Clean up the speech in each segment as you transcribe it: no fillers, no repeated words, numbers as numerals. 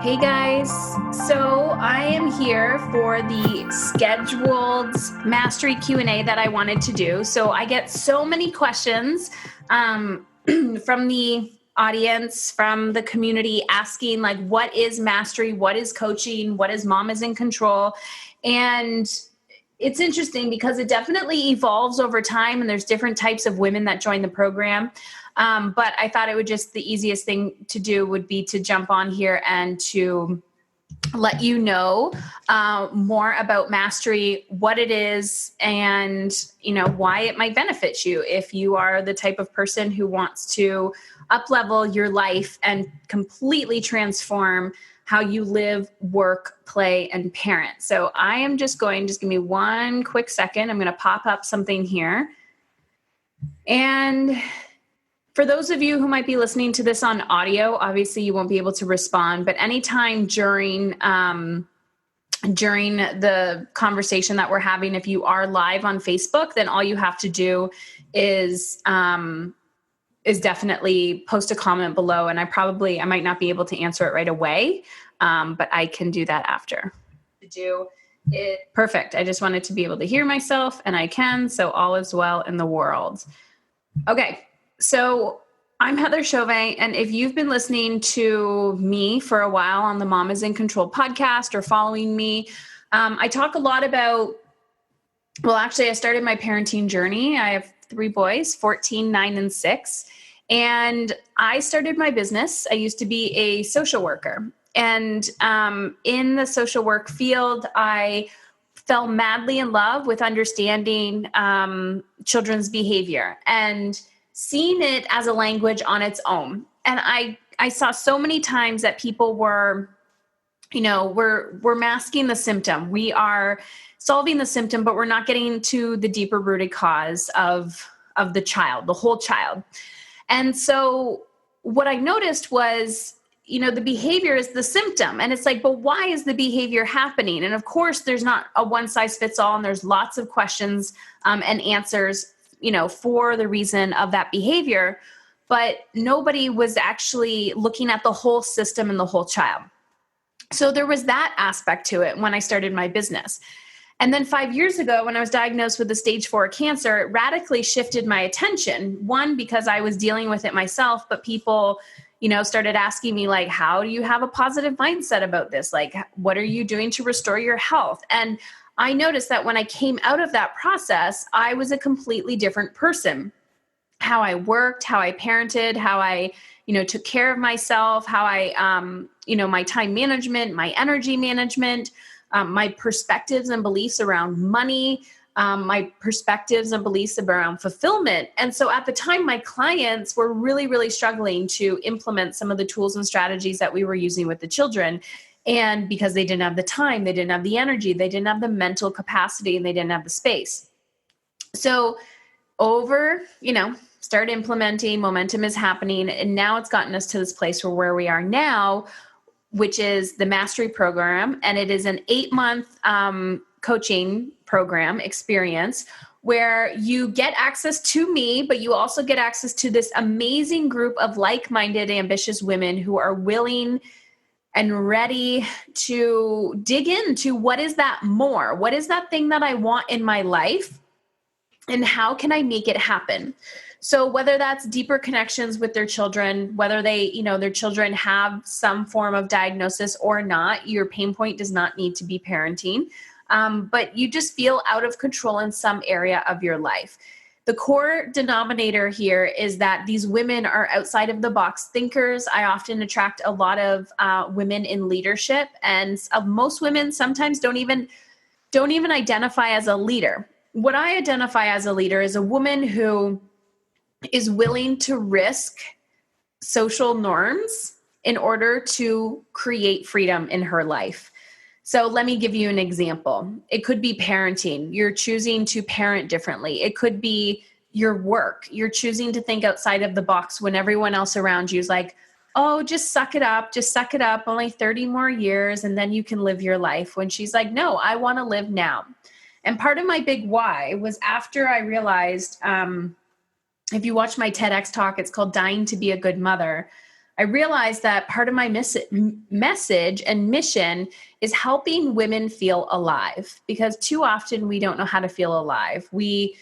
Hey guys, so I am here for the scheduled mastery Q&A that I wanted to do. So I get so many questions from the audience, from the community asking like, what is mastery? What is coaching? What is Mom is in Control? And it's interesting because it definitely evolves over time and there's different types of women that join the program. But I thought it would just, the easiest thing to do would be to jump on here and to let you know more about mastery, what it is, and why it might benefit you if you are the type of person who wants to up-level your life and completely transform how you live, work, play, and parent. So I am just give me one quick second. I'm going to pop up something here. And for those of you who might be listening to this on audio, obviously you won't be able to respond, but anytime during the conversation that we're having, if you are live on Facebook, then all you have to do is definitely post a comment below. And I might not be able to answer it right away, but I can do that after. Perfect. I just wanted to be able to hear myself, and I can, so all is well in the world. Okay. So I'm Heather Chauvin, and if you've been listening to me for a while on the Mom is in Control podcast or following me, I talk a lot about, I started my parenting journey. I have 3 boys, 14, 9, and 6. And I started my business. I used to be a social worker. And in the social work field, I fell madly in love with understanding children's behavior and seeing it as a language on its own. And I saw so many times that people were, we're masking the symptom. We are solving the symptom, but we're not getting to the deeper rooted cause of the child, the whole child. And so what I noticed was, the behavior is the symptom. And it's like, but why is the behavior happening? And of course, there's not a one size fits all. And there's lots of questions and answers, for the reason of that behavior. But nobody was actually looking at the whole system and the whole child. So there was that aspect to it when I started my business. And then 5 years ago, when I was diagnosed with a stage 4 cancer, it radically shifted my attention. One, because I was dealing with it myself, but people, started asking me like, how do you have a positive mindset about this? Like, what are you doing to restore your health? And I noticed that when I came out of that process, I was a completely different person. How I worked, how I parented, how I, took care of myself, how I, my time management, my energy management, my perspectives and beliefs around money, my perspectives and beliefs around fulfillment. And so at the time, my clients were really, really struggling to implement some of the tools and strategies that we were using with the children. And because they didn't have the time, they didn't have the energy, they didn't have the mental capacity, and they didn't have the space. So start implementing, momentum is happening. And now it's gotten us to this place where we are now, which is the mastery program. And it is an 8-month coaching program experience where you get access to me, but you also get access to this amazing group of like-minded, ambitious women who are willing and ready to dig into what is that more? What is that thing that I want in my life? And how can I make it happen? So whether that's deeper connections with their children, whether they, their children have some form of diagnosis or not, your pain point does not need to be parenting, but you just feel out of control in some area of your life. The core denominator here is that these women are outside of the box thinkers. I often attract a lot of women in leadership, and most women sometimes don't even identify as a leader. What I identify as a leader is a woman who is willing to risk social norms in order to create freedom in her life. So let me give you an example. It could be parenting. You're choosing to parent differently. It could be your work. You're choosing to think outside of the box when everyone else around you is like, oh, just suck it up. Just suck it up. Only 30 more years and then you can live your life. When she's like, no, I want to live now. And part of my big why was after I realized, if you watch my TEDx talk, it's called Dying to Be a Good Mother. I realized that part of my message and mission is helping women feel alive, because too often we don't know how to feel alive. We're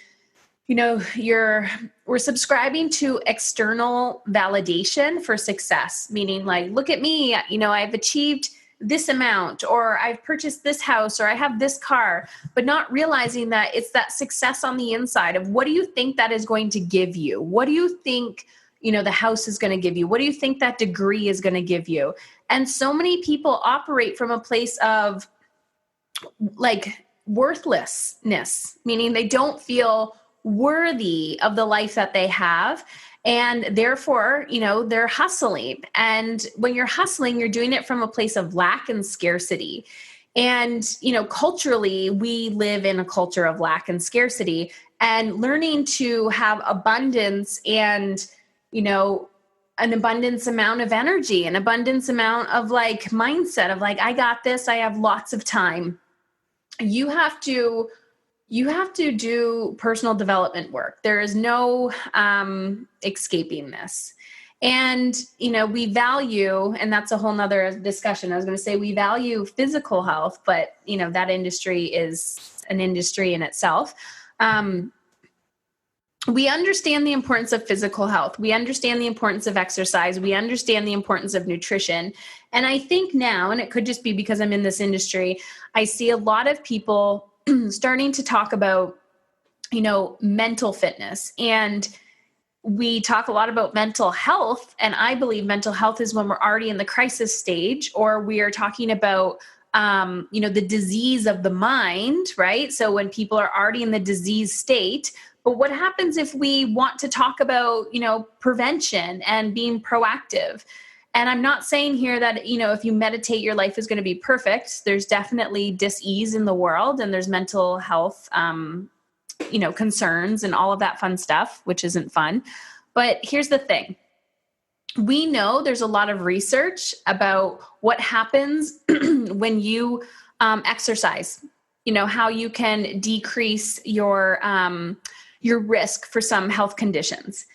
subscribing to external validation for success, meaning like, look at me, I've achieved this amount, or I've purchased this house, or I have this car, but not realizing that it's that success on the inside of, what do you think that is going to give you? What do you think, the house is going to give you? What do you think that degree is going to give you? And so many people operate from a place of like worthlessness, meaning they don't feel worthy of the life that they have. And therefore, they're hustling. And when you're hustling, you're doing it from a place of lack and scarcity. And, culturally, we live in a culture of lack and scarcity, and learning to have abundance and, an abundance amount of energy, an abundance amount of like mindset of like, I got this, I have lots of time. You have to do personal development work. There is no escaping this. And, we value, and that's a whole nother discussion. I was going to say we value physical health, but, that industry is an industry in itself. We understand the importance of physical health. We understand the importance of exercise. We understand the importance of nutrition. And I think now, and it could just be because I'm in this industry, I see a lot of people starting to talk about, mental fitness. And we talk a lot about mental health. And I believe mental health is when we're already in the crisis stage, or we are talking about, the disease of the mind, right? So when people are already in the disease state. But what happens if we want to talk about, prevention and being proactive? And I'm not saying here that, if you meditate, your life is going to be perfect. There's definitely dis-ease in the world, and there's mental health, concerns and all of that fun stuff, which isn't fun. But here's the thing. We know there's a lot of research about what happens when you exercise, how you can decrease your risk for some health conditions.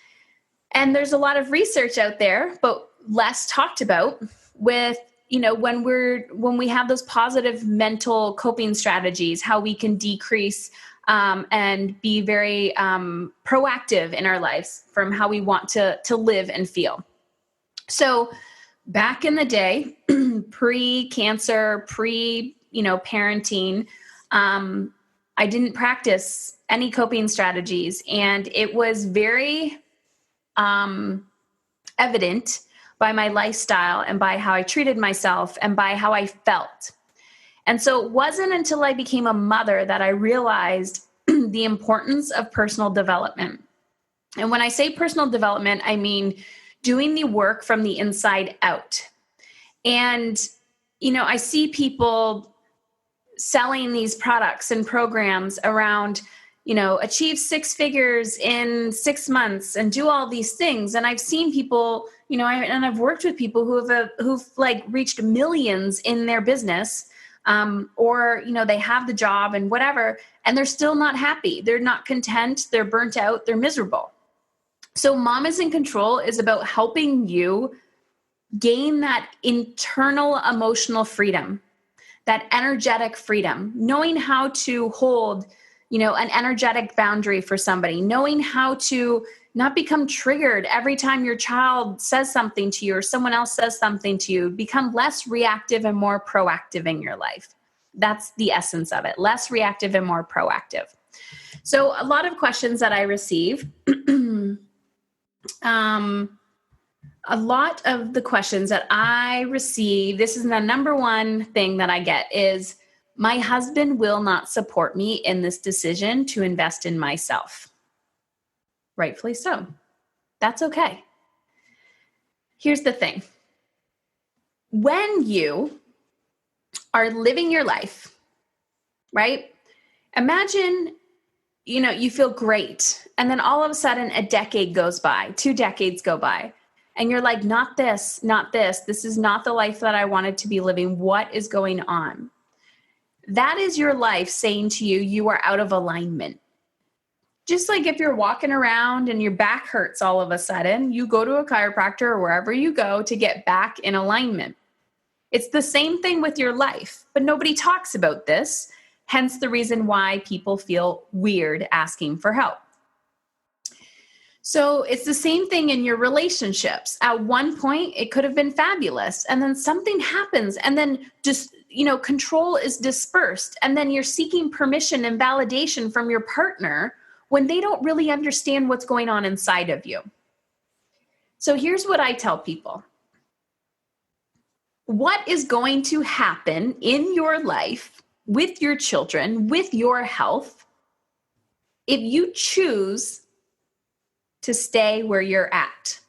And there's a lot of research out there, but less talked about with, when we have those positive mental coping strategies, how we can decrease and be very proactive in our lives from how we want to live and feel. So back in the day, pre-cancer, parenting, I didn't practice any coping strategies. And it was very evident by my lifestyle and by how I treated myself and by how I felt. And so it wasn't until I became a mother that I realized the importance of personal development. And when I say personal development, I mean doing the work from the inside out. And, I see people selling these products and programs around, achieve 6 figures in 6 months and do all these things. And I've seen people, and I've worked with people who've like reached millions in their business, or, they have the job and whatever, and they're still not happy. They're not content. They're burnt out. They're miserable. So Mom is in Control is about helping you gain that internal emotional freedom, that energetic freedom, knowing how to hold, an energetic boundary for somebody, knowing how to not become triggered every time your child says something to you or someone else says something to you, become less reactive and more proactive in your life. That's the essence of it. Less reactive and more proactive. So a lot of questions that I receive, a lot of the questions that I receive, this is the number one thing that I get is, my husband will not support me in this decision to invest in myself. Rightfully so. That's okay. Here's the thing. When you are living your life, right? Imagine, you feel great. And then all of a sudden a decade goes by, 2 decades go by. And you're like, not this, not this. This is not the life that I wanted to be living. What is going on? That is your life saying to you, you are out of alignment. just like if you're walking around and your back hurts all of a sudden, you go to a chiropractor or wherever you go to get back in alignment. It's the same thing with your life, but nobody talks about this. Hence the reason why people feel weird asking for help. So it's the same thing in your relationships. At one point, it could have been fabulous. And then something happens. And then just, control is dispersed. And then you're seeking permission and validation from your partner when they don't really understand what's going on inside of you. So here's what I tell people. What is going to happen in your life, with your children, with your health, if you choose to stay where you're at?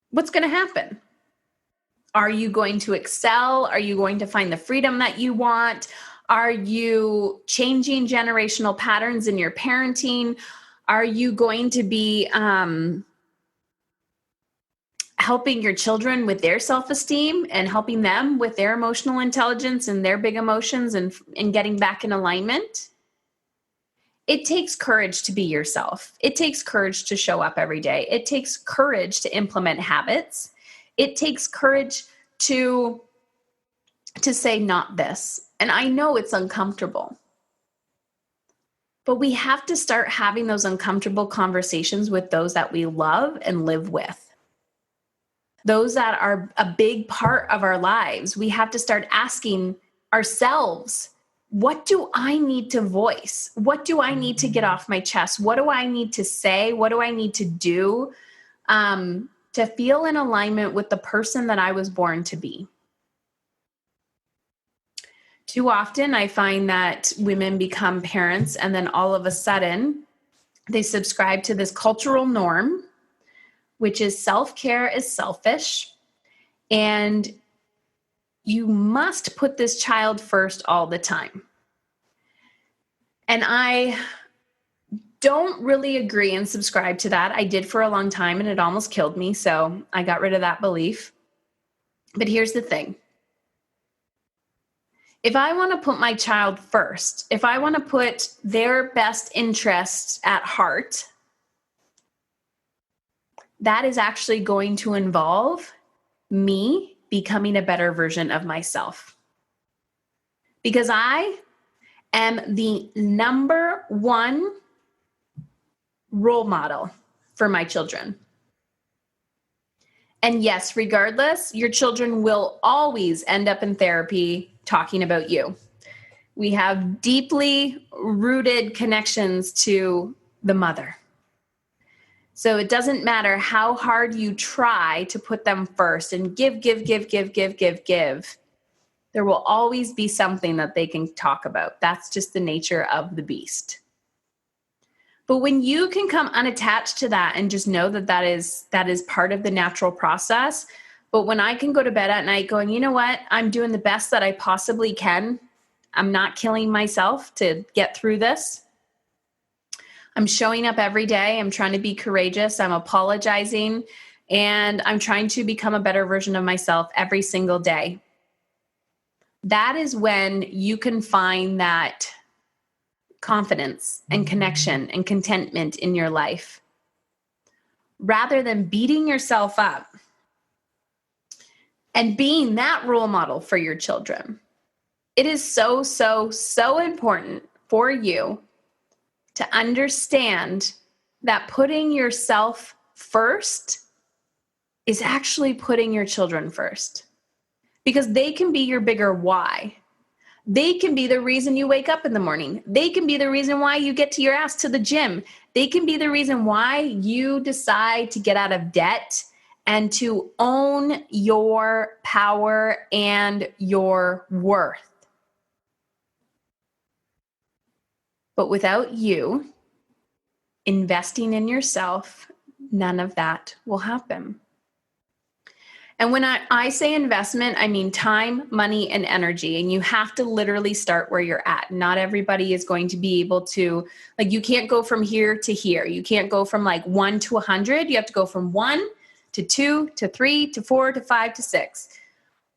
What's going to happen? Are you going to excel? Are you going to find the freedom that you want? Are you changing generational patterns in your parenting? Are you going to be helping your children with their self-esteem and helping them with their emotional intelligence and their big emotions and getting back in alignment? It takes courage to be yourself. It takes courage to show up every day. It takes courage to implement habits. It takes courage to say not this. And I know it's uncomfortable, but we have to start having those uncomfortable conversations with those that we love and live with. Those that are a big part of our lives. We have to start asking ourselves, what do I need to voice? What do I need to get off my chest? What do I need to say? What do I need to do to feel in alignment with the person that I was born to be? Too often, I find that women become parents and then all of a sudden they subscribe to this cultural norm, which is self-care is selfish, and you must put this child first all the time. And I don't really agree and subscribe to that. I did for a long time and it almost killed me, so I got rid of that belief. But here's the thing. If I want to put my child first, if I want to put their best interests at heart, that is actually going to involve me becoming a better version of myself. Because I am the number one role model for my children. And yes, regardless, your children will always end up in therapy talking about you. We have deeply rooted connections to the mother. So it doesn't matter how hard you try to put them first and give. There will always be something that they can talk about. That's just the nature of the beast. But when you can come unattached to that and just know that that is part of the natural process. But when I can go to bed at night going, you know what? I'm doing the best that I possibly can. I'm not killing myself to get through this. I'm showing up every day. I'm trying to be courageous. I'm apologizing. And I'm trying to become a better version of myself every single day. That is when you can find that confidence and connection and contentment in your life. Rather than beating yourself up and being that role model for your children. It is so, so, so important for you to understand that putting yourself first is actually putting your children first. Because they can be your bigger why. They can be the reason you wake up in the morning. They can be the reason why you get to your ass to the gym. They can be the reason why you decide to get out of debt and to own your power and your worth. But without you investing in yourself, none of that will happen. And when I say investment, I mean time, money, and energy. And you have to literally start where you're at. Not everybody is going to be able to, you can't go from here to here. You can't go from 1 to 100. You have to go from 1 to 2 to 3 to 4 to 5 to 6.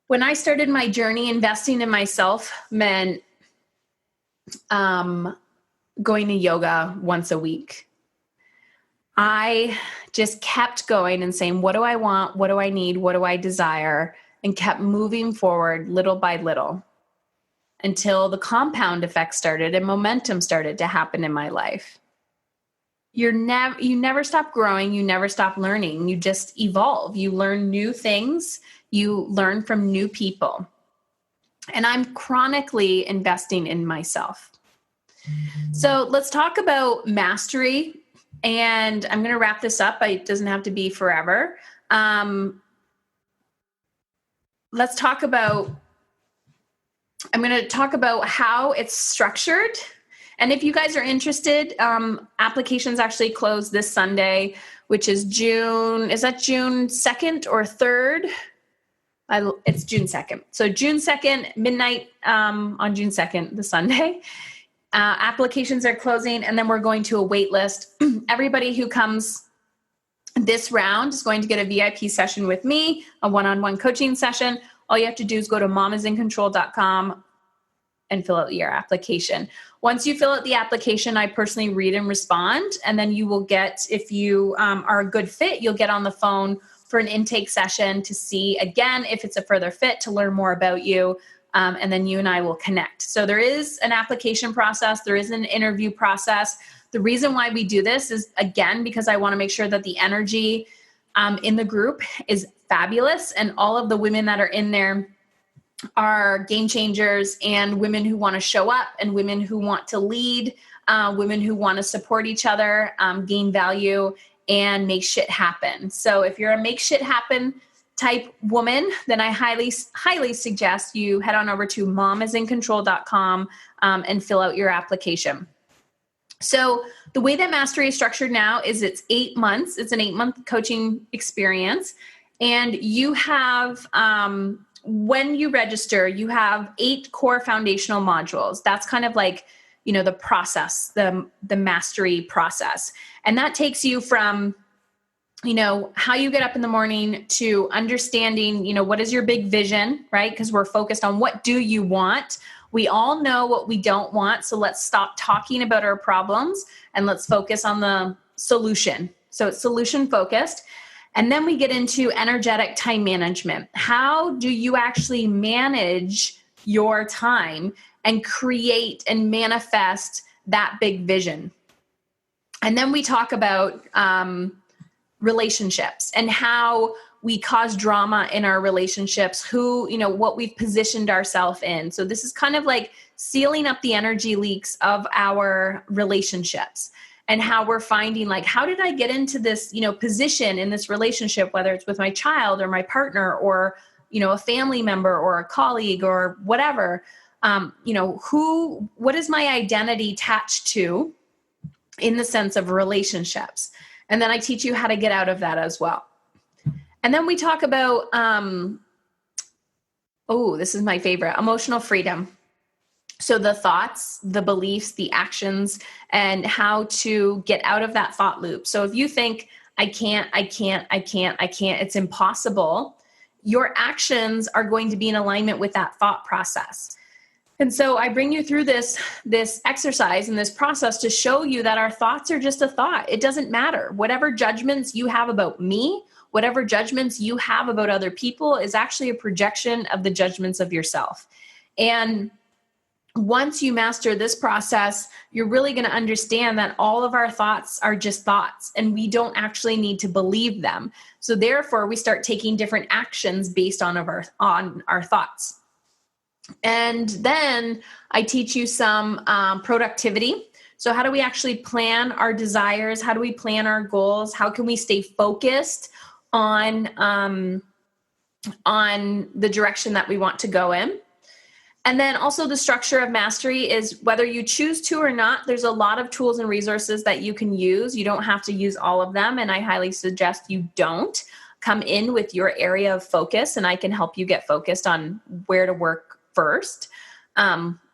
When I started my journey, investing in myself meant going to yoga once a week. I just kept going and saying, what do I want? What do I need? What do I desire? And kept moving forward little by little until the compound effect started and momentum started to happen in my life. You never stop growing. You never stop learning. You just evolve. You learn new things. You learn from new people. And I'm chronically investing in myself. So let's talk about mastery. And I'm going to wrap this up. It doesn't have to be forever. Let's talk about, I'm going to talk about how it's structured. And if you guys are interested, applications actually close this Sunday, which is June 2nd or 3rd? It's June 2nd. So June 2nd, midnight on June 2nd, the Sunday. Applications are closing, and then we're going to a wait list. Everybody who comes this round is going to get a VIP session with me, a one-on-one coaching session. All you have to do is go to mamisincontrol.com and fill out your application. Once you fill out the application, I personally read and respond, and then you will get, if you are a good fit, you'll get on the phone for an intake session to see, again, if it's a further fit, to learn more about you. And then you and I will connect. So there is an application process. There is an interview process. The reason why we do this is, again, because I want to make sure that the energy in the group is fabulous. And all of the women that are in there are game changers, and women who want to show up, and women who want to lead, women who want to support each other, gain value, and make shit happen. So if you're a make shit happen type woman, then I highly suggest you head on over to mamisincontrol.com and fill out your application. So the way that Mastery is structured now is it's 8 months. It's an 8-month coaching experience. And you have, when you register, you have 8 core foundational modules. That's kind of like, the process, the mastery process. And that takes you from how you get up in the morning to understanding, what is your big vision, right? Because we're focused on what do you want. We all know what we don't want. So let's stop talking about our problems and let's focus on the solution. So it's solution focused. And then we get into energetic time management. How do you actually manage your time and create and manifest that big vision? And then we talk about relationships and how we cause drama in our relationships, what we've positioned ourselves in. So this is kind of like sealing up the energy leaks of our relationships and how we're finding, like, how did I get into this, position in this relationship, whether it's with my child or my partner or, a family member or a colleague or whatever, what is my identity attached to in the sense of relationships? And then I teach you how to get out of that as well. And then we talk about, this is my favorite, emotional freedom. So the thoughts, the beliefs, the actions, and how to get out of that thought loop. So if you think, I can't, it's impossible, your actions are going to be in alignment with that thought process. And so I bring you through this exercise and this process to show you that our thoughts are just a thought. It doesn't matter. Whatever judgments you have about me, whatever judgments you have about other people is actually a projection of the judgments of yourself. And once you master this process, you're really going to understand that all of our thoughts are just thoughts and we don't actually need to believe them. So therefore, we start taking different actions based on our thoughts. And then I teach you some productivity. So how do we actually plan our desires? How do we plan our goals? How can we stay focused on the direction that we want to go in? And then also the structure of mastery is whether you choose to or not, there's a lot of tools and resources that you can use. You don't have to use all of them. And I highly suggest you don't. Come in with your area of focus and I can help you get focused on where to work first.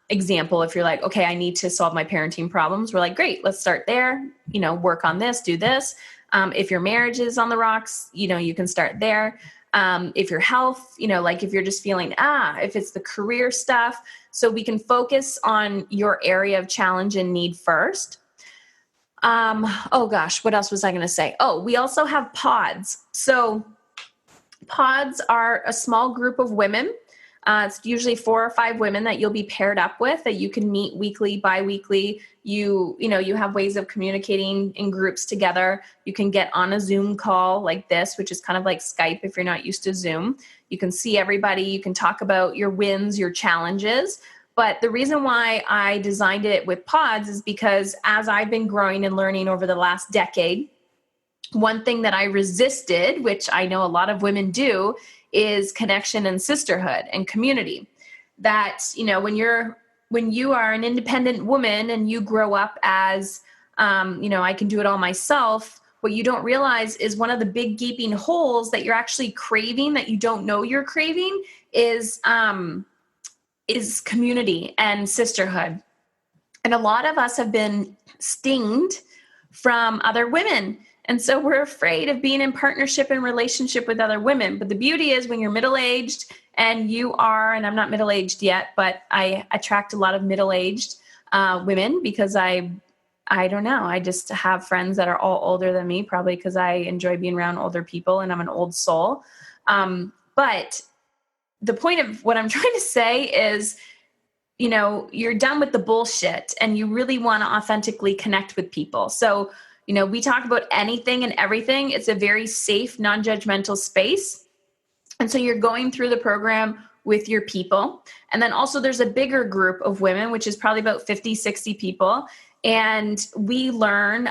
Example, if you're like, okay, I need to solve my parenting problems. We're like, great, let's start there, work on this, do this. If your marriage is on the rocks, you can start there. if your health, like if you're just feeling, if it's the career stuff, so we can focus on your area of challenge and need first. Oh gosh, what else was I going to say? Oh, we also have pods. So pods are a small group of women. It's usually 4 or 5 women that you'll be paired up with that you can meet weekly, bi-weekly. You have ways of communicating in groups together. You can get on a Zoom call like this, which is kind of like Skype if you're not used to Zoom. You can see everybody. You can talk about your wins, your challenges. But the reason why I designed it with pods is because as I've been growing and learning over the last decade, one thing that I resisted, which I know a lot of women do, is connection and sisterhood and community. That, when you are an independent woman and you grow up as, I can do it all myself, what you don't realize is one of the big gaping holes that you're actually craving that you don't know you're craving is community and sisterhood. And a lot of us have been stinged from other women. And so we're afraid of being in partnership and relationship with other women. But the beauty is when you're middle-aged and and I'm not middle-aged yet, but I attract a lot of middle-aged women because I don't know. I just have friends that are all older than me, probably because I enjoy being around older people and I'm an old soul. But the point of what I'm trying to say is, you're done with the bullshit and you really want to authentically connect with people. So, we talk about anything and everything. It's a very safe, non-judgmental space. And so you're going through the program with your people. And then also there's a bigger group of women, which is probably about 50, 60 people. And we learn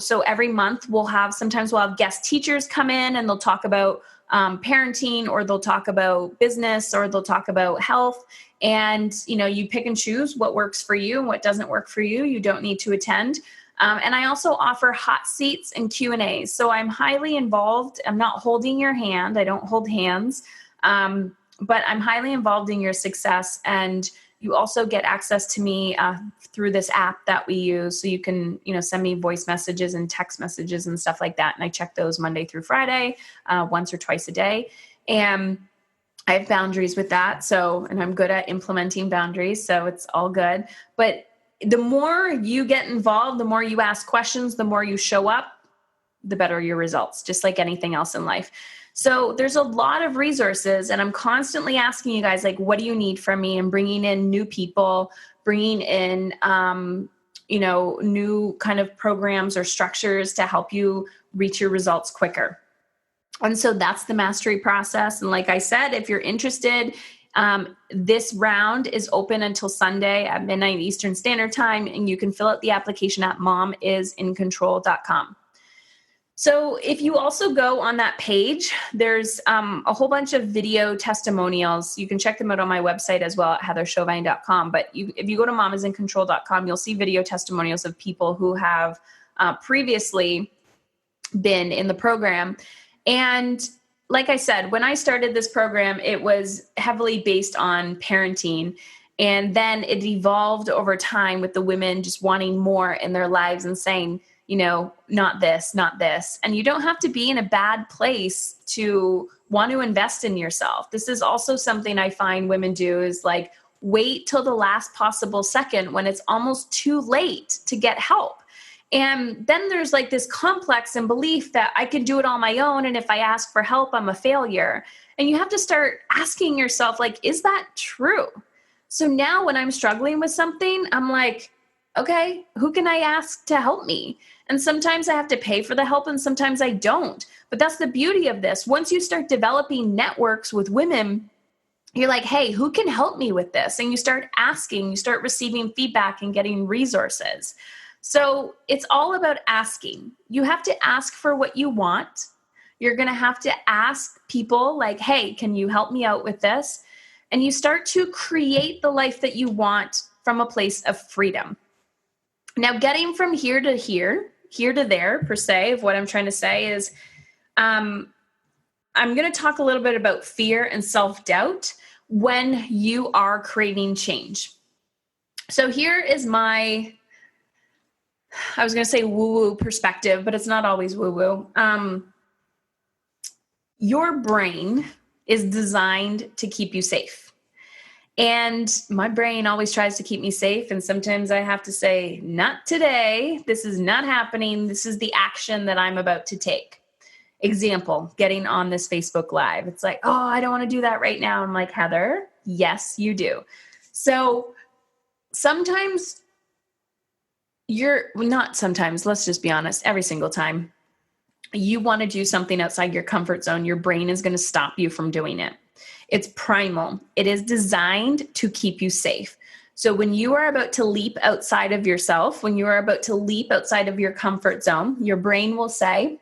so every month sometimes we'll have guest teachers come in and they'll talk about parenting, or they'll talk about business, or they'll talk about health. And, you pick and choose what works for you and what doesn't work for you. You don't need to attend. And I also offer hot seats and Q&As. So I'm highly involved. I'm not holding your hand. I don't hold hands. But I'm highly involved in your success. And you also get access to me through this app that we use. So you can, send me voice messages and text messages and stuff like that. And I check those Monday through Friday, once or twice a day. And I have boundaries with that. And I'm good at implementing boundaries. So it's all good. But the more you get involved, the more you ask questions, the more you show up, the better your results, just like anything else in life. So there's a lot of resources, and I'm constantly asking you guys, like, what do you need from me? And bringing in new people, bringing in, new kind of programs or structures to help you reach your results quicker. And so that's the mastery process. And like I said, if you're interested, this round is open until Sunday at midnight Eastern Standard Time, and you can fill out the application at momisincontrol.com. So if you also go on that page, there's a whole bunch of video testimonials. You can check them out on my website as well at heatherchauvin.com. But if you go to momisincontrol.com, you'll see video testimonials of people who have previously been in the program. And like I said, when I started this program, it was heavily based on parenting. And then it evolved over time with the women just wanting more in their lives and saying, not this, not this. And you don't have to be in a bad place to want to invest in yourself. This is also something I find women do, is like wait till the last possible second when it's almost too late to get help. And then there's like this complex and belief that I can do it on my own. And if I ask for help, I'm a failure. And you have to start asking yourself, like, is that true? So now when I'm struggling with something, I'm like, okay, who can I ask to help me? And sometimes I have to pay for the help and sometimes I don't. But that's the beauty of this. Once you start developing networks with women, you're like, hey, who can help me with this? And you start asking, you start receiving feedback and getting resources. So it's all about asking. You have to ask for what you want. You're going to have to ask people like, hey, can you help me out with this? And you start to create the life that you want from a place of freedom. Now, getting from here to there, per se, of what I'm trying to say is, I'm going to talk a little bit about fear and self-doubt when you are craving change. So here is my, I was going to say woo-woo perspective, but it's not always woo-woo. Your brain is designed to keep you safe. And my brain always tries to keep me safe. And sometimes I have to say, not today. This is not happening. This is the action that I'm about to take. Example, getting on this Facebook Live. It's like, oh, I don't want to do that right now. I'm like, Heather, yes, you do. So sometimes not sometimes, let's just be honest, every single time you want to do something outside your comfort zone, your brain is going to stop you from doing it. It's primal. It is designed to keep you safe. So when you are about to leap outside of yourself, when you are about to leap outside of your comfort zone, your brain will say,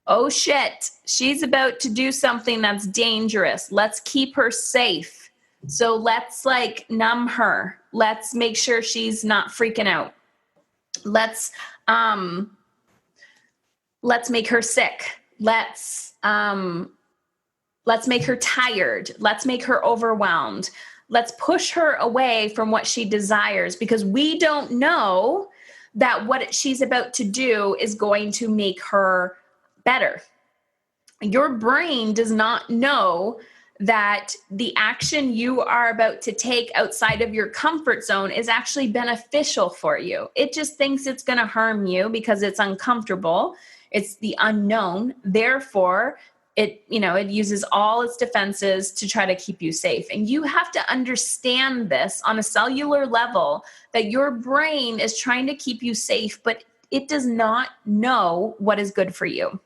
oh shit, she's about to do something that's dangerous. Let's keep her safe. So let's numb her. Let's make sure she's not freaking out. Let's make her sick. Let's make her tired. Let's make her overwhelmed. Let's push her away from what she desires, because we don't know that what she's about to do is going to make her better. Your brain does not know that the action you are about to take outside of your comfort zone is actually beneficial for you. It just thinks it's going to harm you because it's uncomfortable. It's the unknown. Therefore, it uses all its defenses to try to keep you safe. And you have to understand this on a cellular level, that your brain is trying to keep you safe, but it does not know what is good for you.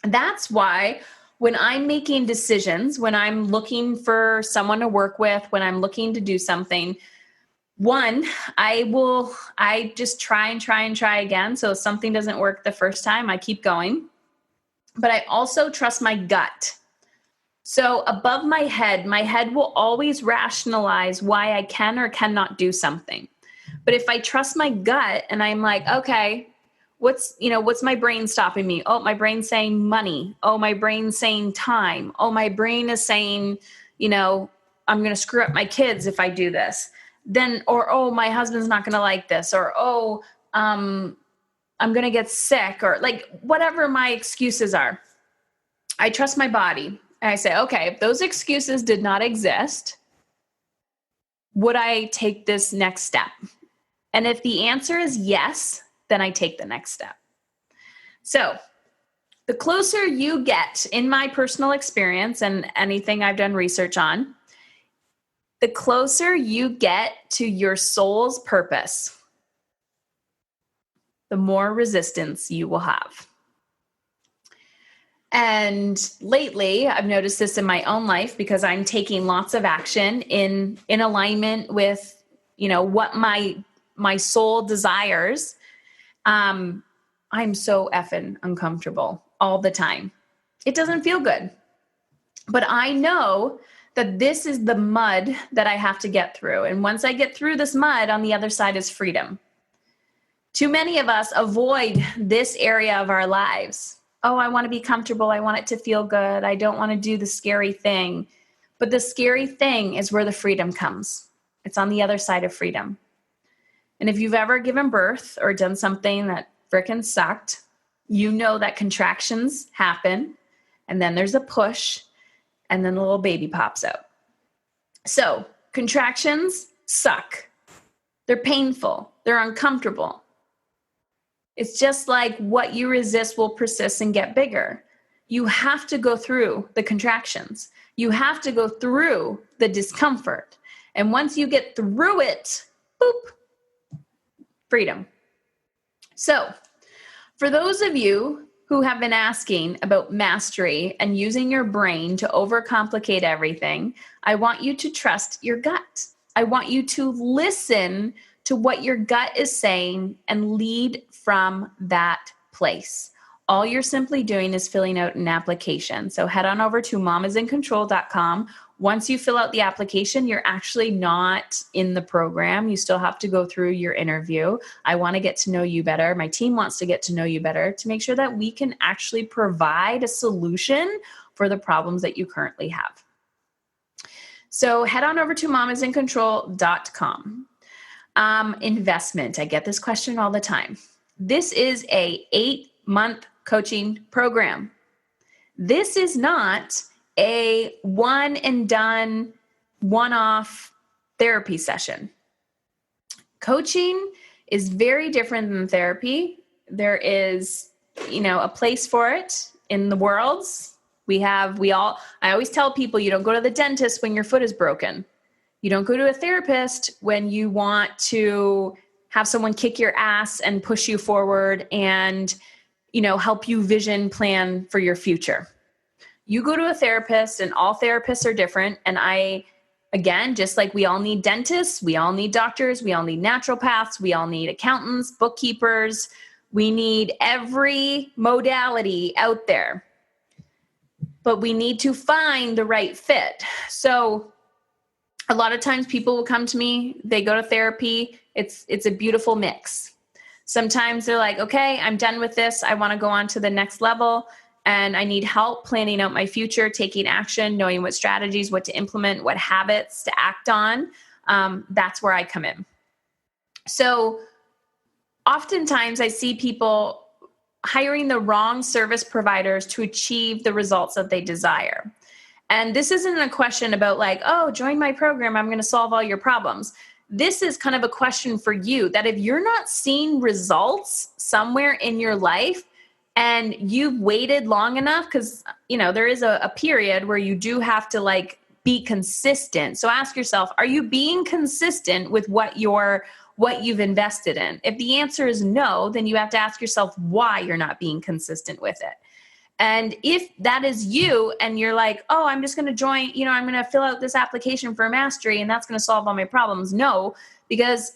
That's why when I'm making decisions, when I'm looking for someone to work with, when I'm looking to do something, one, I just try again. So if something doesn't work the first time, I keep going. But I also trust my gut. So above my head will always rationalize why I can or cannot do something. But if I trust my gut and I'm like, okay, what's my brain stopping me? Oh, my brain's saying money. Oh, my brain's saying time. Oh, my brain is saying, I'm going to screw up my kids if I do this. Then, or, oh, my husband's not going to like this. Or, oh, I'm going to get sick, or whatever my excuses are. I trust my body. And I say, okay, if those excuses did not exist, would I take this next step? And if the answer is yes, then I take the next step. So the closer you get, in my personal experience and anything I've done research on, the closer you get to your soul's purpose, the more resistance you will have. And lately, I've noticed this in my own life because I'm taking lots of action in alignment with, what my soul desires. I'm so effing uncomfortable all the time. It doesn't feel good. But I know that this is the mud that I have to get through. And once I get through this mud, on the other side is freedom. Too many of us avoid this area of our lives. Oh, I want to be comfortable. I want it to feel good. I don't want to do the scary thing. But the scary thing is where the freedom comes. It's on the other side of freedom. And if you've ever given birth or done something that frickin' sucked, you know that contractions happen, and then there's a push, and then the little baby pops out. So contractions suck. They're painful. They're uncomfortable. It's just like what you resist will persist and get bigger. You have to go through the contractions. You have to go through the discomfort. And once you get through it, boop, freedom. So for those of you who have been asking about mastery and using your brain to overcomplicate everything, I want you to trust your gut. I want you to listen to what your gut is saying and lead from that place. All you're simply doing is filling out an application. So head on over to mamisincontrol.com. Once you fill out the application, you're actually not in the program. You still have to go through your interview. I want to get to know you better. My team wants to get to know you better to make sure that we can actually provide a solution for the problems that you currently have. So head on over to mamisincontrol.com. Investment. I get this question all the time. This is a 8-month coaching program. This is not a one and done, one-off therapy session. Coaching is very different than therapy. There is, a place for it in the world. I always tell people, you don't go to the dentist when your foot is broken. You don't go to a therapist when you want to have someone kick your ass and push you forward and, help you vision plan for your future. You go to a therapist, and all therapists are different. And again, just like we all need dentists, we all need doctors, we all need naturopaths, we all need accountants, bookkeepers. We need every modality out there, but we need to find the right fit. So a lot of times people will come to me, they go to therapy. It's a beautiful mix. Sometimes they're like, okay, I'm done with this. I want to go on to the next level, and I need help planning out my future, taking action, knowing what strategies, what to implement, what habits to act on. That's where I come in. So oftentimes I see people hiring the wrong service providers to achieve the results that they desire. And this isn't a question about like, oh, join my program, I'm going to solve all your problems. This is kind of a question for you that if you're not seeing results somewhere in your life and you've waited long enough, because, there is a period where you do have to like be consistent. So ask yourself, are you being consistent with what you've invested in? If the answer is no, then you have to ask yourself why you're not being consistent with it. And if that is you and you're like, oh, I'm just going to join, I'm going to fill out this application for mastery and that's going to solve all my problems. No, because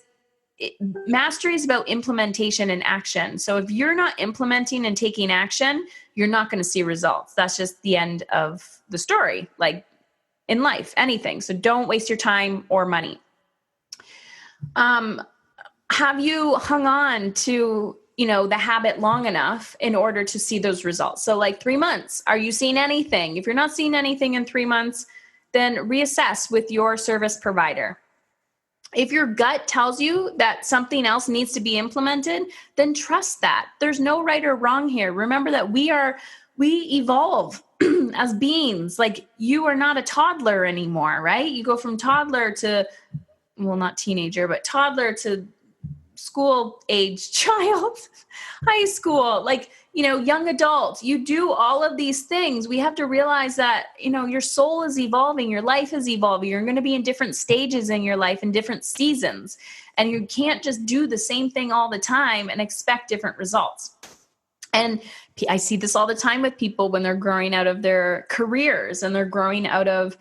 mastery is about implementation and action. So if you're not implementing and taking action, you're not going to see results. That's just the end of the story, like in life, anything. So don't waste your time or money. Have you hung on to, the habit long enough in order to see those results? So like 3 months, are you seeing anything? If you're not seeing anything in 3 months, then reassess with your service provider. If your gut tells you that something else needs to be implemented, then trust that. There's no right or wrong here. Remember that we evolve as beings. Like you are not a toddler anymore, right? You go from toddler to, well, not teenager, but toddler to school age child, high school, like, young adult. You do all of these things. We have to realize that, your soul is evolving, your life is evolving. You're going to be in different stages in your life in different seasons. And you can't just do the same thing all the time and expect different results. And I see this all the time with people when they're growing out of their careers and they're growing out of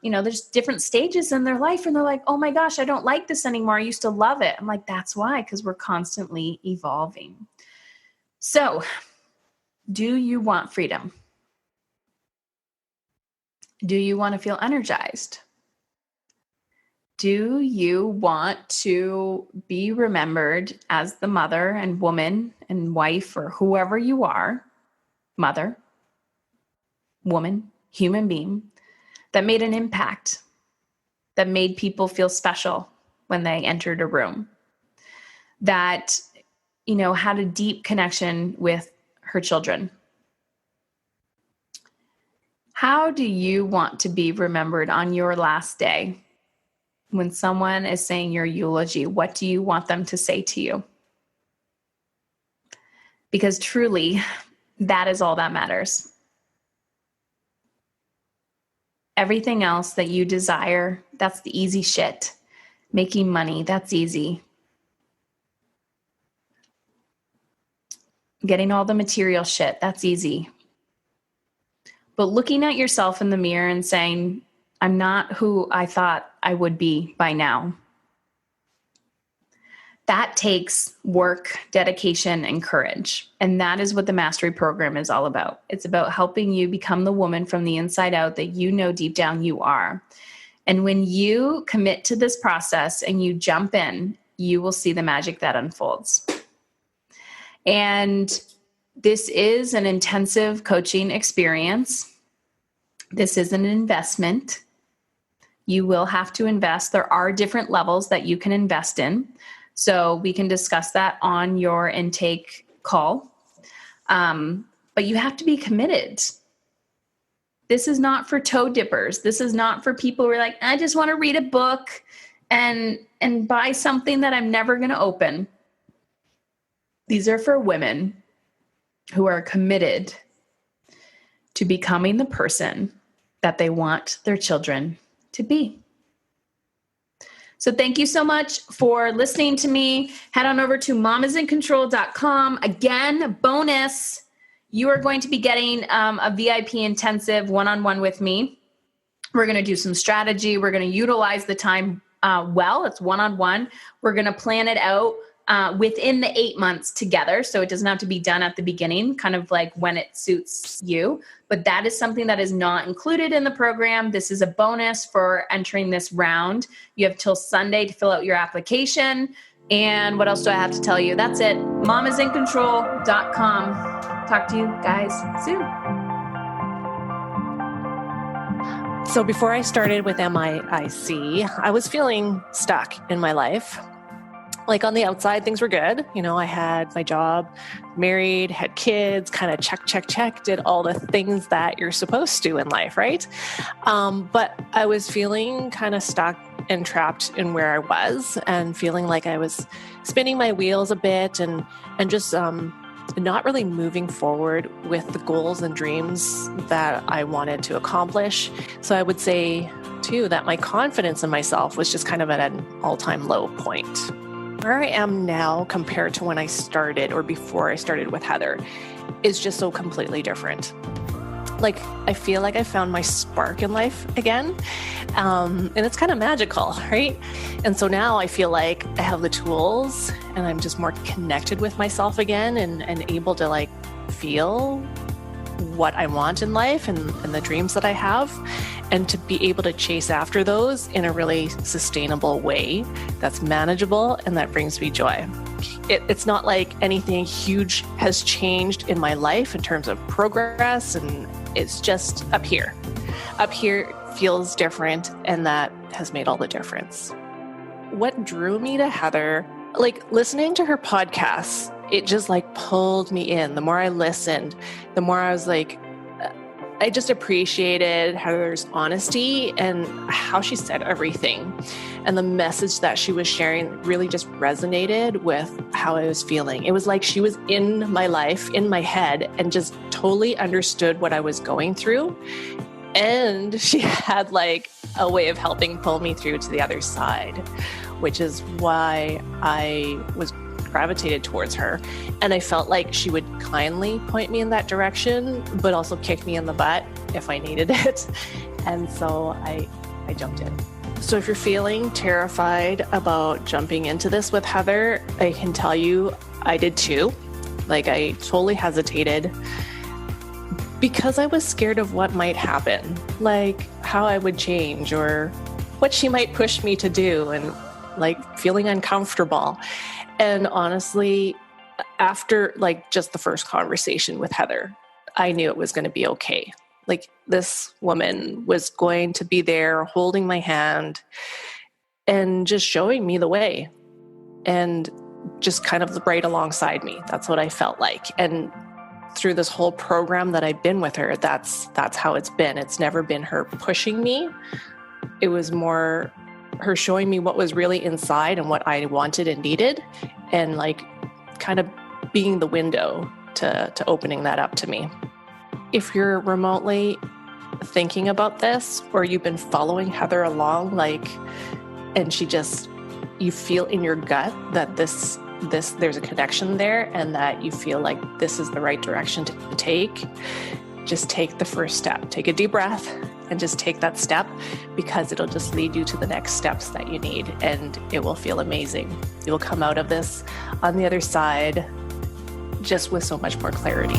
there's different stages in their life and they're like, oh my gosh, I don't like this anymore. I used to love it. I'm like, that's why, because we're constantly evolving. So do you want freedom? Do you want to feel energized? Do you want to be remembered as the mother and woman and wife or whoever you are, mother, woman, human being, that made an impact, that made people feel special when they entered a room, that, had a deep connection with her children? How do you want to be remembered on your last day? When someone is saying your eulogy, what do you want them to say to you? Because truly, that is all that matters. Everything else that you desire, that's the easy shit. Making money, that's easy. Getting all the material shit, that's easy. But looking at yourself in the mirror and saying, I'm not who I thought I would be by now. That takes work, dedication, and courage. And that is what the Mastery Program is all about. It's about helping you become the woman from the inside out that you know deep down you are. And when you commit to this process and you jump in, you will see the magic that unfolds. And this is an intensive coaching experience. This is an investment. You will have to invest. There are different levels that you can invest in. So we can discuss that on your intake call. But you have to be committed. This is not for toe dippers. This is not for people who are like, I just want to read a book and buy something that I'm never going to open. These are for women who are committed to becoming the person that they want their children to be. So thank you so much for listening to me. Head on over to mamasincontrol.com. Again, bonus, you are going to be getting a VIP intensive one-on-one with me. We're going to do some strategy. We're going to utilize the time well. It's one-on-one. We're going to plan it out within the 8 months together. So it doesn't have to be done at the beginning, kind of like when it suits you. But that is something that is not included in the program. This is a bonus for entering this round. You have till Sunday to fill out your application. And what else do I have to tell you? That's it. mamasincontrol.com. Talk to you guys soon. So before I started with MIIC, I was feeling stuck in my life. Like on the outside, things were good. You know, I had my job, married, had kids, kind of check, did all the things that you're supposed to in life, right? But I was feeling kind of stuck and trapped in where I was and feeling like I was spinning my wheels a bit and just not really moving forward with the goals and dreams that I wanted to accomplish. So I would say, too, that my confidence in myself was just kind of at an all-time low point. Where I am now compared to when I started or before I started with Heather is just so completely different. Like, I feel like I found my spark in life again. And it's kind of magical, right? And so now I feel like I have the tools and I'm just more connected with myself again and able to like feel what I want in life and the dreams that I have, and to be able to chase after those in a really sustainable way that's manageable and that brings me joy. It's not like anything huge has changed in my life in terms of progress, and it's just up here. Up here feels different, and that has made all the difference. What drew me to Heather, like listening to her podcasts, it just like pulled me in. The more I listened, the more I was like, I just appreciated Heather's honesty and how she said everything. And the message that she was sharing really just resonated with how I was feeling. It was like she was in my life, in my head, and just totally understood what I was going through. And she had like a way of helping pull me through to the other side, which is why I was gravitated towards her. And I felt like she would kindly point me in that direction, but also kick me in the butt if I needed it. And so I jumped in. So if you're feeling terrified about jumping into this with Heather, I can tell you I did too. Like, I totally hesitated because I was scared of what might happen, like how I would change or what she might push me to do, and like feeling uncomfortable. And honestly, after like just the first conversation with Heather, I knew it was going to be okay. Like, this woman was going to be there holding my hand and just showing me the way and just kind of right alongside me. That's what I felt like. And through this whole program that I've been with her, that's how it's been. It's never been her pushing me. It was more her showing me what was really inside and what I wanted and needed, and like kind of being the window to opening that up to me. If you're remotely thinking about this, or you've been following Heather along, like, and you feel in your gut that this there's a connection there and that you feel like this is the right direction to take, just take the first step. Take a deep breath and just take that step, because it'll just lead you to the next steps that you need, and it will feel amazing. You'll come out of this on the other side just with so much more clarity.